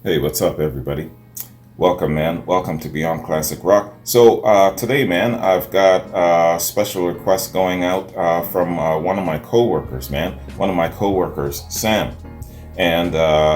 Hey, what's up, everybody? Welcome, man. Welcome to Beyond Classic Rock. So, today, man, I've got a special request going out from one of my coworkers, man. One of my coworkers, Sam. And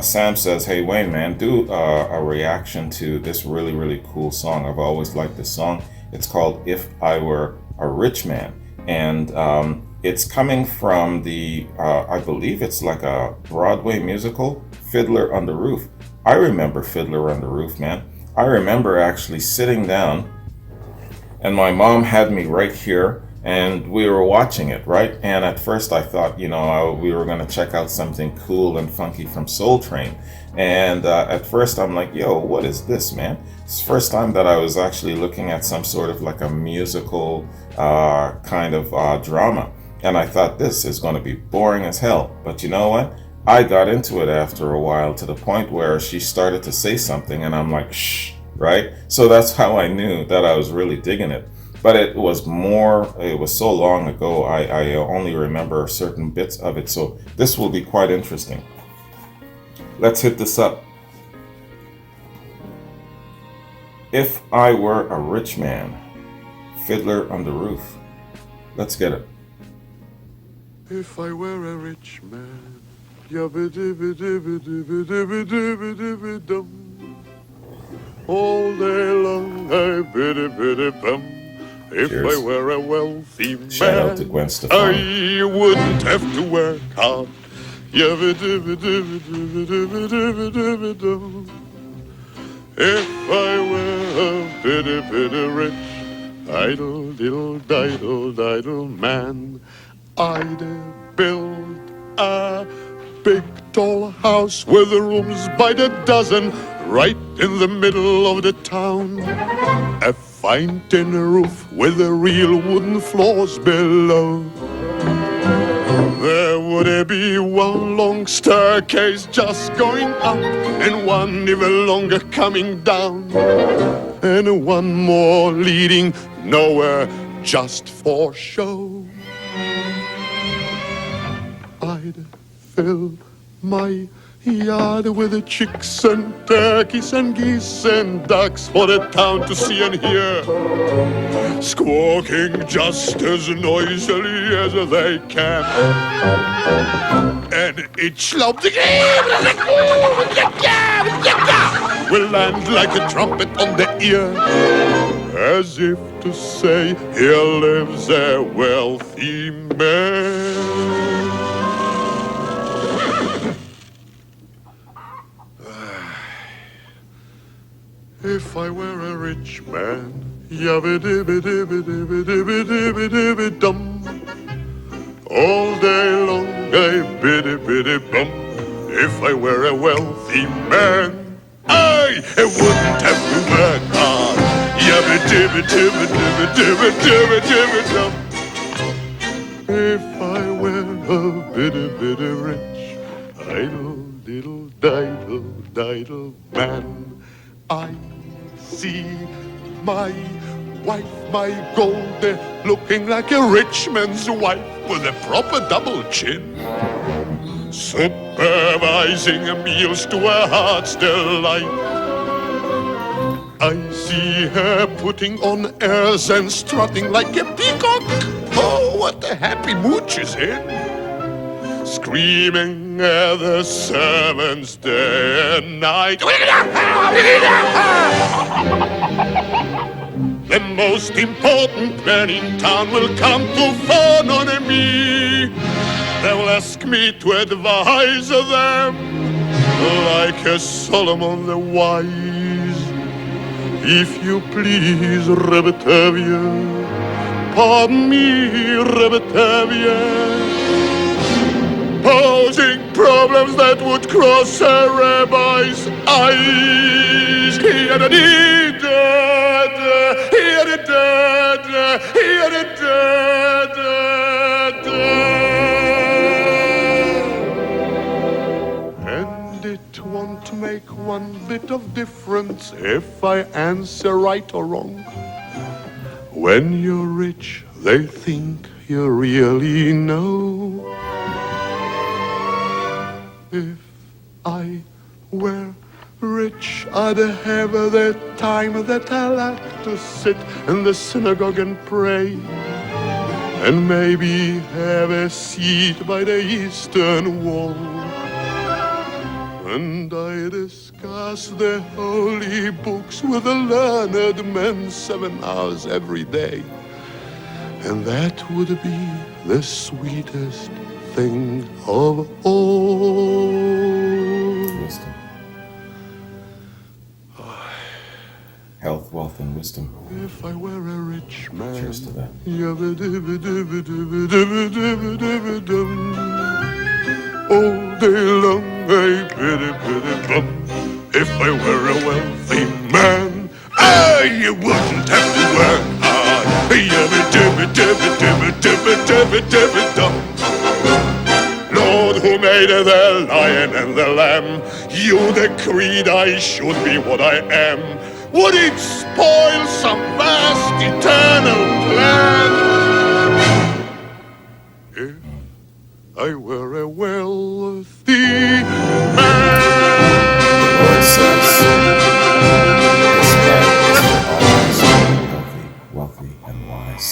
Sam says, "Hey, Wayne, man, do a reaction to this really, really cool song. I've always liked this song. It's called If I Were a Rich Man." And it's coming from I believe it's like a Broadway musical, Fiddler on the Roof. I remember Fiddler on the Roof, man. I remember actually sitting down and my mom had me right here and we were watching it, right? And at first I thought, we were going to check out something cool and funky from Soul Train. And at first I'm like, yo, what is this, man? It's the first time that I was actually looking at some sort of like a musical kind of drama. And I thought this is going to be boring as hell. But you know what? I got into it after a while to the point where she started to say something and I'm like, shh, right? So that's how I knew that I was really digging it. But it was so long ago, I only remember certain bits of it. So this will be quite interesting. Let's hit this up. If I Were a Rich Man, Fiddler on the Roof. Let's get it. If I were a rich man, all day long I biddy-biddy-bum. If Cheers. I were a wealthy Shout out to man, Gwen Stefani. I wouldn't have to work hard. If I were a bitty rich, idle diddle diddle diddle man, I'd build a big tall house with rooms by the dozen right in the middle of the town. A fine tin roof with the real wooden floors below. There would be one long staircase just going up and one even longer coming down, and one more leading nowhere just for show. I'd fill my yard with the chicks and turkeys and geese and ducks for the town to see and hear, squawking just as noisily as they can. And each lump will land like a trumpet on the ear, as if to say, here lives a wealthy man. If I were a rich man, yabba-dibba-dibba-dibba-dibba-dibba-dibba-dum, all day long I biddy-biddy-bum. If I were a wealthy man, I wouldn't have to work hard. Yabba-dibba-dibba-dibba-dibba-dibba-dibba-dum. If I were a biddy-biddy rich, idle-diddle-diddle-diddle man, I see my wife, my Goldie, looking like a rich man's wife with a proper double chin, supervising meals to her heart's delight. I see her putting on airs and strutting like a peacock. Oh, what a happy mood she's in, screaming at the servants day and night. The most important man in town will come to phone on me. They will ask me to advise them like a Solomon the wise. If you please, Rebetavia, pardon me, Rebetavia, posing problems that would cross a rabbi's eyes. And it won't make one bit of difference if I answer right or wrong. When you're rich, they think you really know. If I were Rich, I'd have the time that I like to sit in the synagogue and pray, and maybe have a seat by the eastern wall. And I discuss the holy books with the learned men 7 hours every day. And that would be the sweetest thing of all. Wisdom. Health, wealth, and wisdom. If I were a rich man. Cheers to that. All day long I pity, pity, bum. If I were a wealthy man, I wouldn't have to work hard. Lord, who made the lion and the lamb, you decreed I should be what I am. Would it spoil some vast eternal plan if I were a wealthy man? The Lord says, this man is always wealthy, and wise.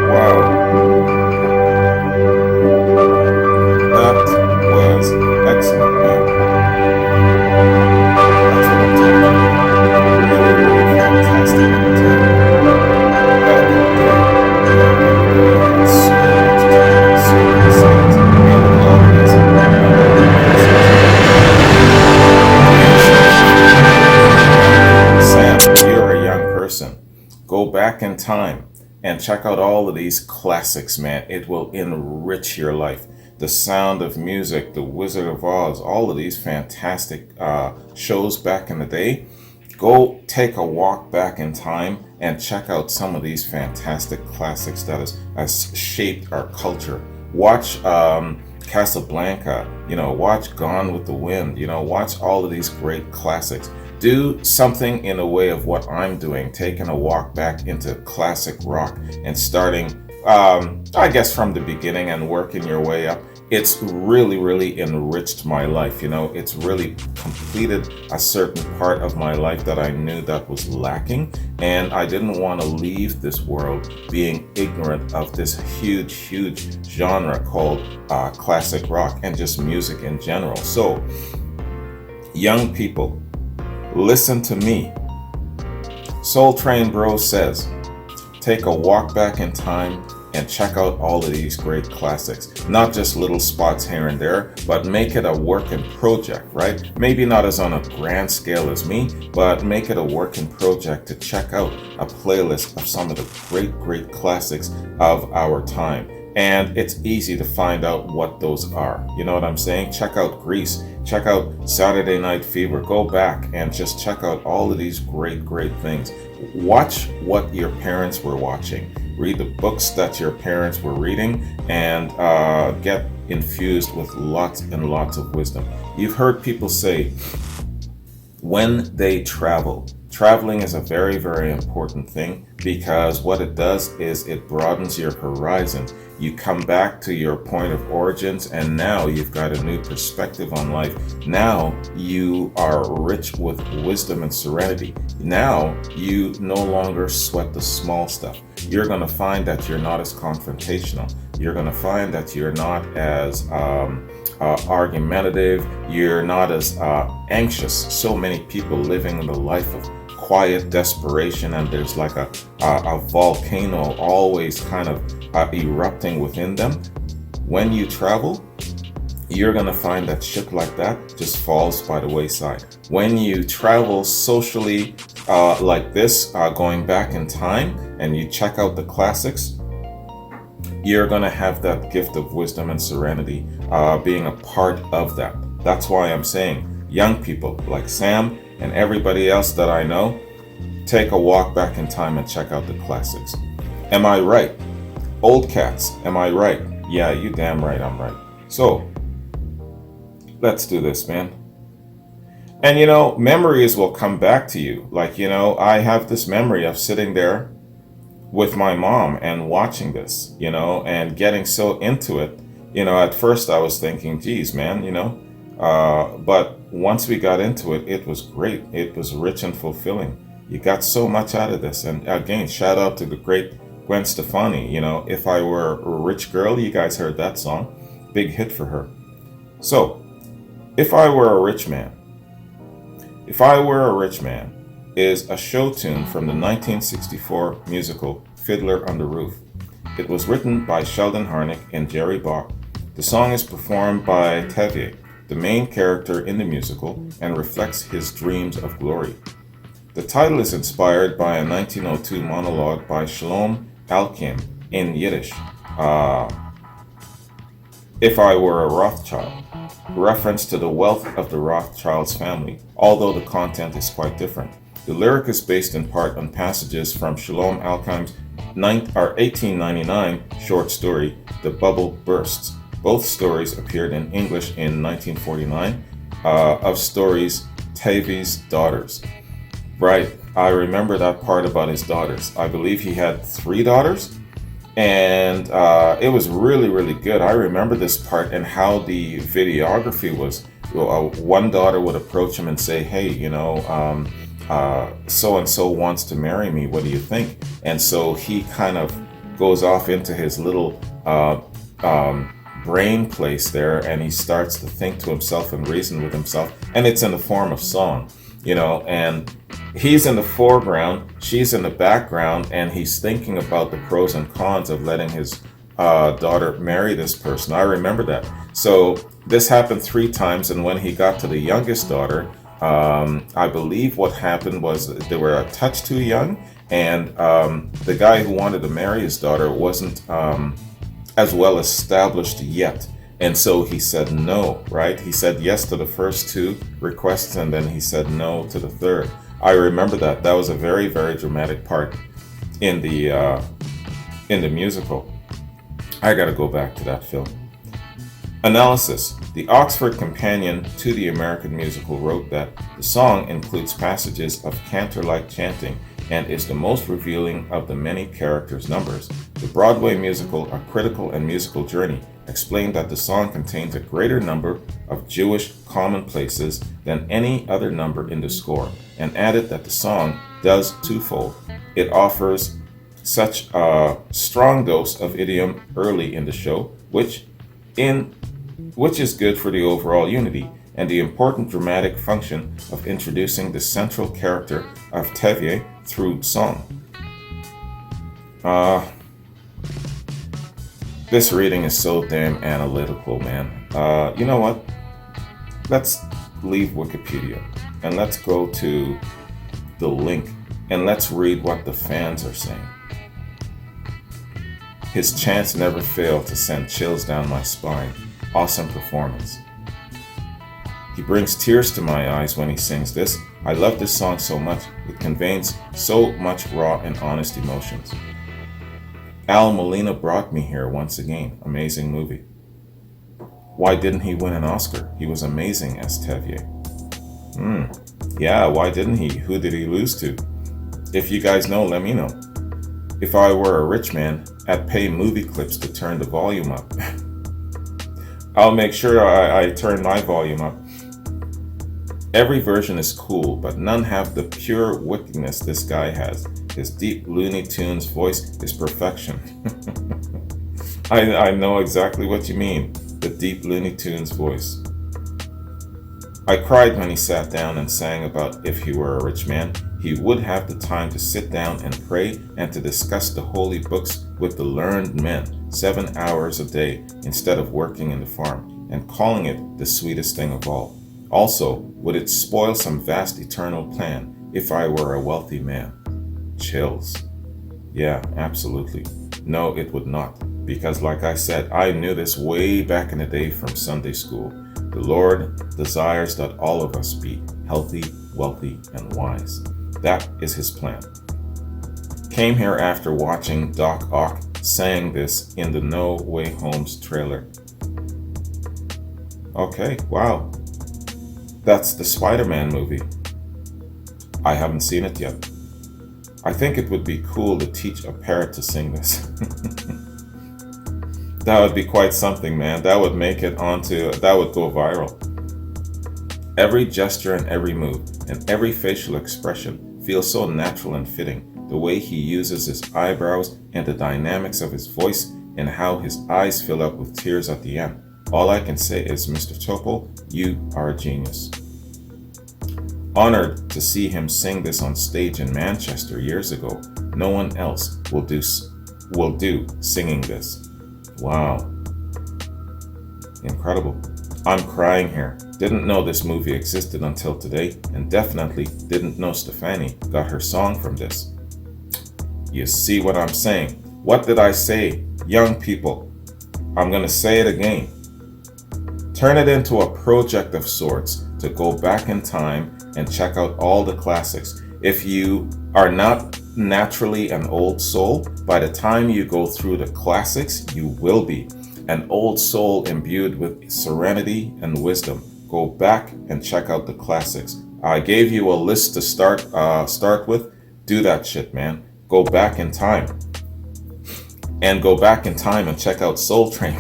Wow. That was excellent, man. That's what I'm talking about. Really, really fantastic entertainment. Back in the day, had so much time, so many songs, and melodies, Sam, if you're a young person, go back in time and check out all of these classics, man. It will enrich your life. The Sound of Music, The Wizard of Oz, all of these fantastic shows back in the day. Go take a walk back in time and check out some of these fantastic classics that has shaped our culture. Watch Casablanca, watch Gone with the Wind, watch all of these great classics. Do something in a way of what I'm doing, taking a walk back into classic rock and starting, I guess, from the beginning and working your way up. It's really, really enriched my life. It's really completed a certain part of my life that I knew that was lacking. And I didn't want to leave this world being ignorant of this huge, huge genre called classic rock and just music in general. So, young people, listen to me. Soul Train Bro says, take a walk back in time and check out all of these great classics. Not just little spots here and there, but make it a working project, right? Maybe not as on a grand scale as me, but make it a working project to check out a playlist of some of the great, great classics of our time. And it's easy to find out what those are. You know what I'm saying? Check out Grease. Check out Saturday Night Fever. Go back and just check out all of these great, great things. Watch what your parents were watching. Read the books that your parents were reading and get infused with lots and lots of wisdom. You've heard people say when they traveling is a very, very important thing because what it does is it broadens your horizon. You come back to your point of origins and now you've got a new perspective on life. Now you are rich with wisdom and serenity. Now you no longer sweat the small stuff. You're going to find that you're not as confrontational. You're going to find that you're not as argumentative. You're not as anxious. So many people living in the life of quiet desperation, and there's like a volcano always kind of erupting within them. When you travel, you're gonna find that shit like that just falls by the wayside. When you travel socially like this, going back in time, and you check out the classics, you're gonna have that gift of wisdom and serenity being a part of that. That's why I'm saying, young people like Sam and everybody else that I know, take a walk back in time and check out the classics. Am I right? Old cats, am I right? Yeah, you damn right I'm right. So, let's do this, man. And memories will come back to you. Like, I have this memory of sitting there with my mom and watching this, and getting so into it At first I was thinking, geez, man, but once we got into it, it was great. It was rich and fulfilling. You got so much out of this. And again, shout out to the great Gwen Stefani. If I Were a Rich Girl, you guys heard that song. Big hit for her. So, If I Were a Rich Man. If I Were a Rich Man is a show tune from the 1964 musical Fiddler on the Roof. It was written by Sheldon Harnick and Jerry Bach. The song is performed by Tevye, the main character in the musical, and reflects his dreams of glory. The title is inspired by a 1902 monologue by Shalom Alkim in Yiddish, If I Were a Rothschild, reference to the wealth of the Rothschilds family, although the content is quite different. The lyric is based in part on passages from Shalom Alkim's 1899 short story, The Bubble Bursts. Both stories appeared in English in 1949 of stories Tevye's daughters. Right, I remember that part about his daughters. I believe he had 3 daughters, and it was really, really good. I remember this part and how the videography was. One daughter would approach him and say, hey, so-and-so wants to marry me, what do you think? And so he kind of goes off into his little brain place there, and he starts to think to himself and reason with himself, and it's in the form of song, and he's in the foreground, she's in the background, and he's thinking about the pros and cons of letting his daughter marry this person. I remember that. So this happened 3 times, and when he got to the youngest daughter, I believe what happened was they were a touch too young, and the guy who wanted to marry his daughter wasn't as well established yet. And so he said no, right? He said yes to the first 2 requests, and then he said no to the third. I remember that. That was a very, very dramatic part in the musical. I gotta go back to that film. Analysis. The Oxford Companion to the American Musical wrote that the song includes passages of cantor-like chanting and is the most revealing of the many characters' numbers. The Broadway musical A Critical and Musical Journey explained that the song contains a greater number of Jewish commonplaces than any other number in the score, and added that the song does twofold. It offers such a strong dose of idiom early in the show, which is good for the overall unity, and the important dramatic function of introducing the central character of Tevye through song. This reading is so damn analytical, man. You know what? Let's leave Wikipedia and let's go to the link and let's read what the fans are saying. His chants never fail to send chills down my spine. Awesome performance. He brings tears to my eyes when he sings this. I love this song so much. It conveys so much raw and honest emotions. Al Molina brought me here once again. Amazing movie. Why didn't he win an Oscar? He was amazing as Tevye. Yeah, why didn't he? Who did he lose to? If you guys know, let me know. If I were a rich man, I'd pay movie clips to turn the volume up. I'll make sure I turn my volume up. Every version is cool, but none have the pure wickedness this guy has. His deep Looney Tunes voice is perfection. I know exactly what you mean, the deep Looney Tunes voice. I cried when he sat down and sang about if he were a rich man, he would have the time to sit down and pray and to discuss the holy books with the learned men 7 hours a day instead of working in the farm and calling it the sweetest thing of all. Also, would it spoil some vast eternal plan if I were a wealthy man? Chills. Yeah, absolutely. No, it would not. Because like I said, I knew this way back in the day from Sunday school. The Lord desires that all of us be healthy, wealthy, and wise. That is his plan. Came here after watching Doc Ock sang this in the No Way Home's trailer. Okay, wow. That's the Spider-Man movie. I haven't seen it yet. I think it would be cool to teach a parrot to sing this. That would be quite something, man. That would make it onto, that would go viral. Every gesture and every move and every facial expression feels so natural and fitting. The way he uses his eyebrows and the dynamics of his voice and how his eyes fill up with tears at the end. All I can say is, Mr. Topol, you are a genius. Honored to see him sing this on stage in Manchester years ago. No one else will do singing this. Wow. Incredible. I'm crying here. Didn't know this movie existed until today, and definitely didn't know Stefani got her song from this. You see what I'm saying? What did I say? Young people. I'm gonna say it again. Turn it into a project of sorts to go back in time and check out all the classics. If you are not naturally an old soul, by the time you go through the classics, you will be an old soul imbued with serenity and wisdom. Go back and check out the classics. I gave you a list to start with. Do that shit, man. Go back in time. And go back in time and check out Soul Train.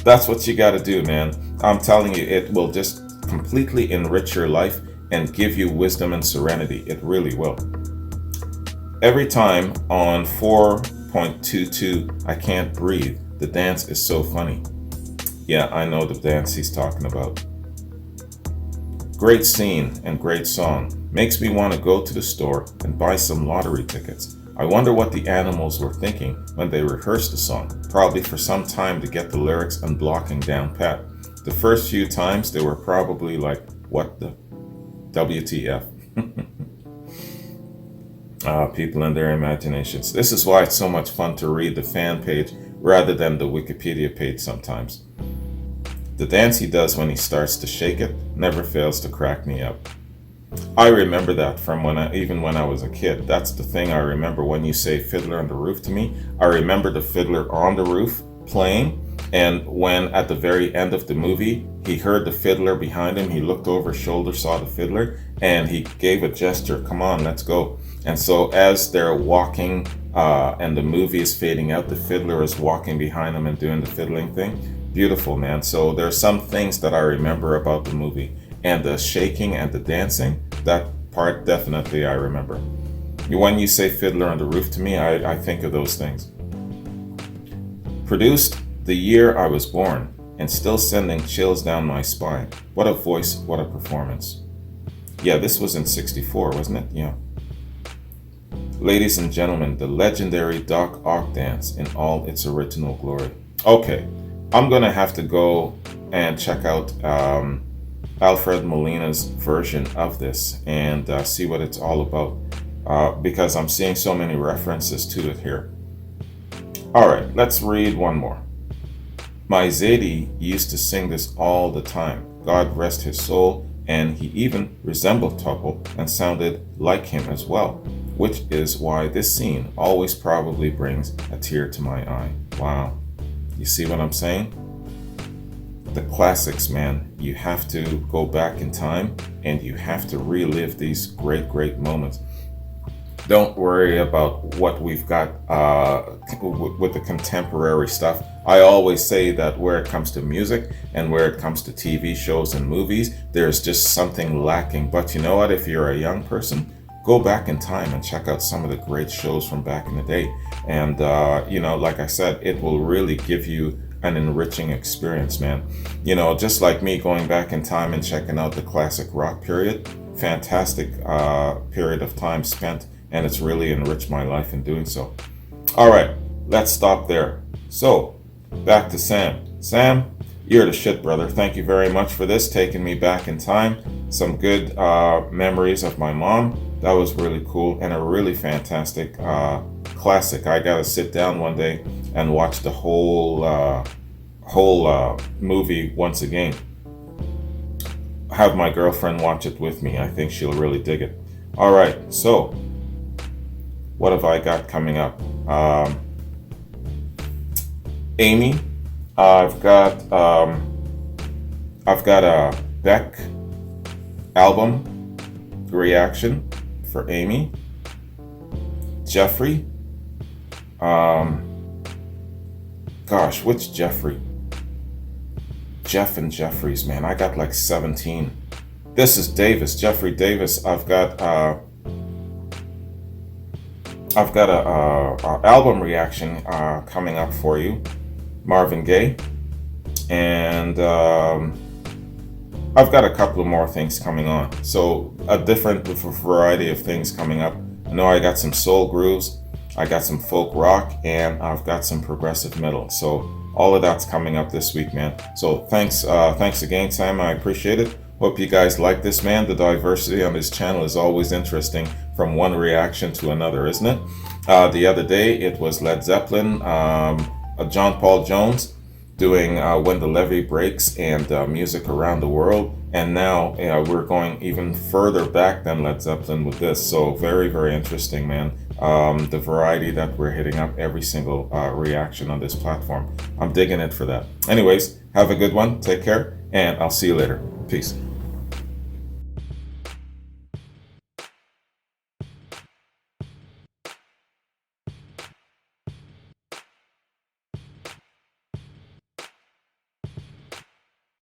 That's what you got to do, man. I'm telling you, it will just completely enrich your life and give you wisdom and serenity. It really will. Every time on 4.22, I Can't Breathe, the dance is so funny. Yeah, I know the dance he's talking about. Great scene and great song. Makes me want to go to the store and buy some lottery tickets. I wonder what the animals were thinking when they rehearsed the song. Probably for some time to get the lyrics and blocking down pat. The first few times they were probably like, what the WTF? People and their imaginations. This is why it's so much fun to read the fan page rather than the Wikipedia page sometimes. The dance he does when he starts to shake it never fails to crack me up. I remember that from even when I was a kid. That's the thing I remember. When you say Fiddler on the Roof to me, I remember the Fiddler on the Roof playing, and when at the very end of the movie he heard the fiddler behind him, he looked over his shoulder, saw the fiddler, and he gave a gesture, come on, let's go. And so as they're walking and the movie is fading out, the fiddler is walking behind him and doing the fiddling thing. Beautiful, man. So there's some things that I remember about the movie. And the shaking and the dancing, that part definitely I remember. When you say Fiddler on the Roof to me, I think of those things. Produced the year I was born, and still sending chills down my spine. What a voice, what a performance. Yeah, this was in 64, wasn't it? Yeah. Ladies and gentlemen, the legendary Doc Ock dance in all its original glory. Okay, I'm gonna have to go and check out Alfred Molina's version of this and see what it's all about, because I'm seeing so many references to it here. All right, let's read one more. My Zadie used to sing this all the time. God rest his soul, and he even resembled Topol and sounded like him as well, which is why this scene always probably brings a tear to my eye. Wow. You see what I'm saying? The classics, man. You have to go back in time and you have to relive these great, great moments. Don't worry about what we've got with the contemporary stuff. I always say that where it comes to music and where it comes to TV shows and movies, there's just something lacking. But you know what? If you're a young person, go back in time and check out some of the great shows from back in the day. And, like I said, it will really give you an enriching experience, man. Just like me going back in time and checking out the classic rock period, fantastic period of time spent, and it's really enriched my life in doing so. All right, let's stop there. So, back to Sam. Sam, you're the shit, brother. Thank you very much for this, taking me back in time. Some good memories of my mom. That was really cool and a really fantastic classic. I gotta sit down one day and watch the whole movie once again. Have my girlfriend watch it with me. I think she'll really dig it. All right, so what have I got coming up? Amy, I've got a Beck album reaction for Amy. Jeffrey, Gosh, which Jeffrey? Jeff and Jeffries, man. I got like 17. This is Davis, Jeffrey Davis. I've got a album reaction coming up for you, Marvin Gaye, and I've got a couple of more things coming on. So a different variety of things coming up. I know I got some soul grooves, I got some folk rock, and I've got some progressive metal. So all of that's coming up this week, man. So thanks again, Sam. I appreciate it. Hope you guys like this, man. The diversity on this channel is always interesting, from one reaction to another, isn't it? The other day it was Led Zeppelin, John Paul Jones doing When the Levee Breaks and Music Around the World. And now we're going even further back than Led Zeppelin with this. So very, very interesting, man. The variety that we're hitting up every single reaction on this platform. I'm digging it for that. Anyways, have a good one. Take care, and I'll see you later. Peace.